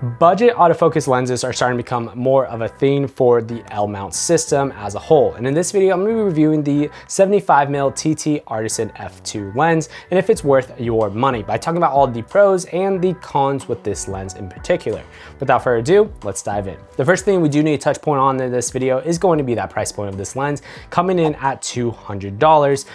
Budget autofocus lenses are starting to become more of a thing for the L-mount system as a whole. And in this video, I'm going to be reviewing the 75mm TTArtisan f2 lens and if it's worth your money by talking about all the pros and the cons with this lens in particular. Without further ado, let's dive in. The first thing we do need to touch point on in this video is going to be that price point of this lens coming in at $200.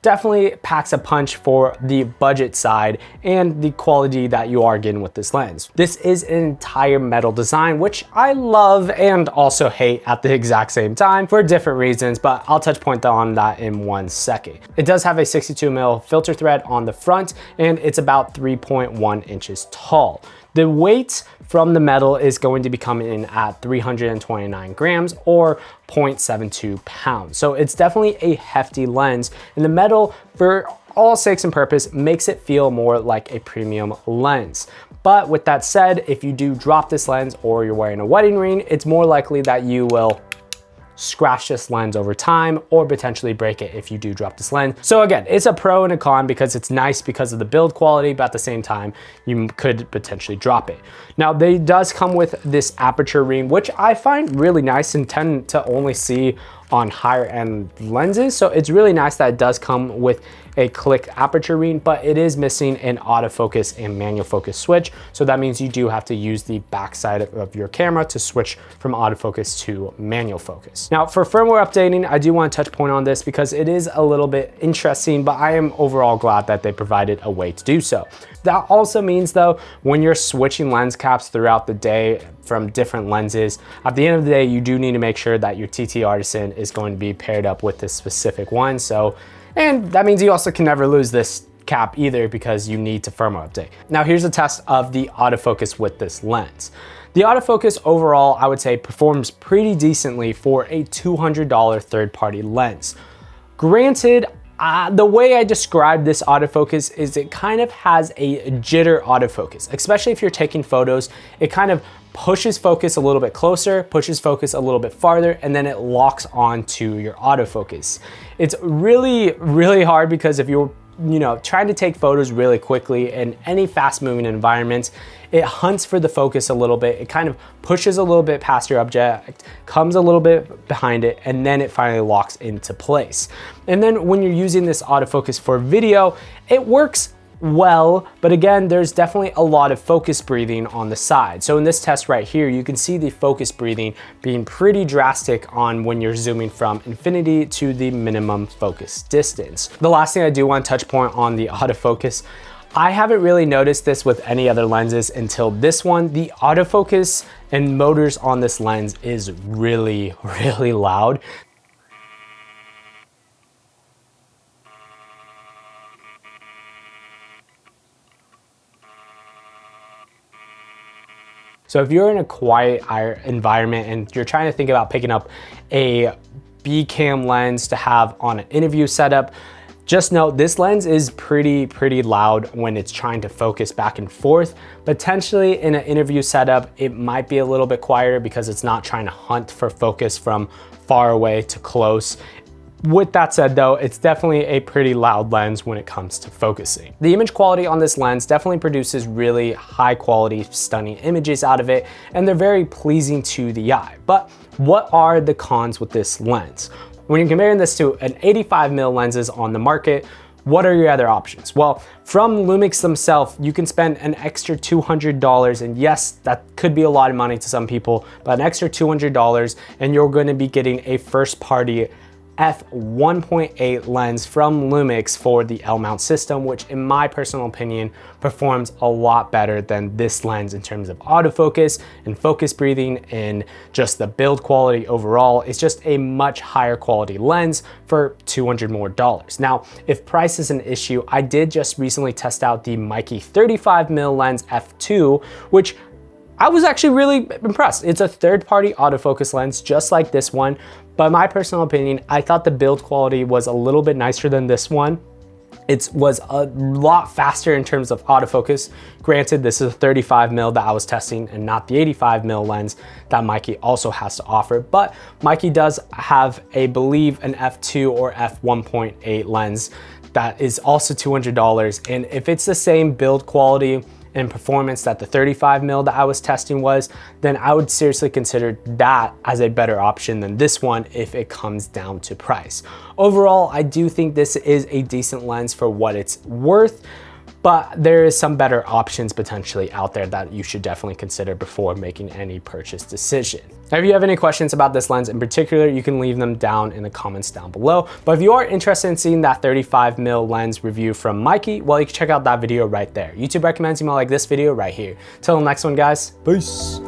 Definitely packs a punch for the budget side and the quality that you are getting with this lens. This is an entire metal design, which I love and also hate at the exact same time for different reasons, but I'll touch point on that in 1 second. It does have a 62mm filter thread on the front and it's about 3.1 inches tall. The weight from the metal is going to be coming in at 329 grams or 0.72 pounds. So it's definitely a hefty lens, and the metal, for all sakes and purpose, makes it feel more like a premium lens. But with that said, if you do drop this lens or you're wearing a wedding ring, it's more likely that you will scratch this lens over time or potentially break it if you do drop this lens. So again, it's a pro and a con because it's nice because of the build quality, but at the same time, you could potentially drop it. Now, they does come with this aperture ring, which I find really nice and tend to only see on higher end lenses. So it's really nice that it does come with a click aperture ring, but it is missing an autofocus and manual focus switch. So that means you do have to use the back side of your camera to switch from autofocus to manual focus. Now for firmware updating, I do want to touch point on this because it is a little bit interesting, but I am overall glad that they provided a way to do so. That also means though, when you're switching lens caps throughout the day from different lenses, at the end of the day, you do need to make sure that your TTArtisan is going to be paired up with this specific one. And that means you also can never lose this cap either because you need to firmware update. Now here's a test of the autofocus with this lens. The autofocus overall, I would say, performs pretty decently for a $200 third-party lens. Granted, the way I describe this autofocus is it kind of has a jitter autofocus, especially if you're taking photos. It kind of pushes focus a little bit closer, pushes focus a little bit farther, and then it locks onto your autofocus. It's really, really hard because if you're trying to take photos really quickly in any fast moving environment, it hunts for the focus a little bit. It kind of pushes a little bit past your object, comes a little bit behind it, and then it finally locks into place. And then when you're using this autofocus for video, it works well, but again, there's definitely a lot of focus breathing on the side. So in this test right here, you can see the focus breathing being pretty drastic on when you're zooming from infinity to the minimum focus distance. The last thing I do want to touch point on the autofocus, I haven't really noticed this with any other lenses until this one. The autofocus and motors on this lens is really, really loud. So if you're in a quiet environment and you're trying to think about picking up a B-cam lens to have on an interview setup, just note this lens is pretty loud when it's trying to focus back and forth. Potentially in an interview setup, it might be a little bit quieter because it's not trying to hunt for focus from far away to close. With that said though, it's definitely a pretty loud lens when it comes to focusing. The image quality on this lens definitely produces really high quality, stunning images out of it, and they're very pleasing to the eye. But what are the cons with this lens? When you're comparing this to an 85mm lenses on the market, what are your other options? Well, from Lumix themselves, you can spend an extra $200, and yes, that could be a lot of money to some people, but an extra $200 and you're going to be getting a first party f1.8 lens from Lumix for the L-mount system, which in my personal opinion performs a lot better than this lens in terms of autofocus and focus breathing and just the build quality overall. It's just a much higher quality lens for $200 more. Now, if price is an issue, I did just recently test out the Mikey 35mm lens f2, which I was actually really impressed. It's a third-party autofocus lens just like this one, but in my personal opinion, I thought the build quality was a little bit nicer than this one. It was a lot faster in terms of autofocus. Granted, this is a 35mm that I was testing and not the 85mm lens that Mikey also has to offer, but Mikey does have, I believe, an f2 or f1.8 lens that is also $200. And if it's the same build quality in performance that the 35mm that I was testing was, then I would seriously consider that as a better option than this one if it comes down to price. Overall, I do think this is a decent lens for what it's worth, but there is some better options potentially out there that you should definitely consider before making any purchase decision. Now, if you have any questions about this lens in particular, you can leave them down in the comments down below. But if you are interested in seeing that 35mm lens review from Mikey, well, you can check out that video right there. YouTube recommends you might like this video right here. Till the next one, guys, peace.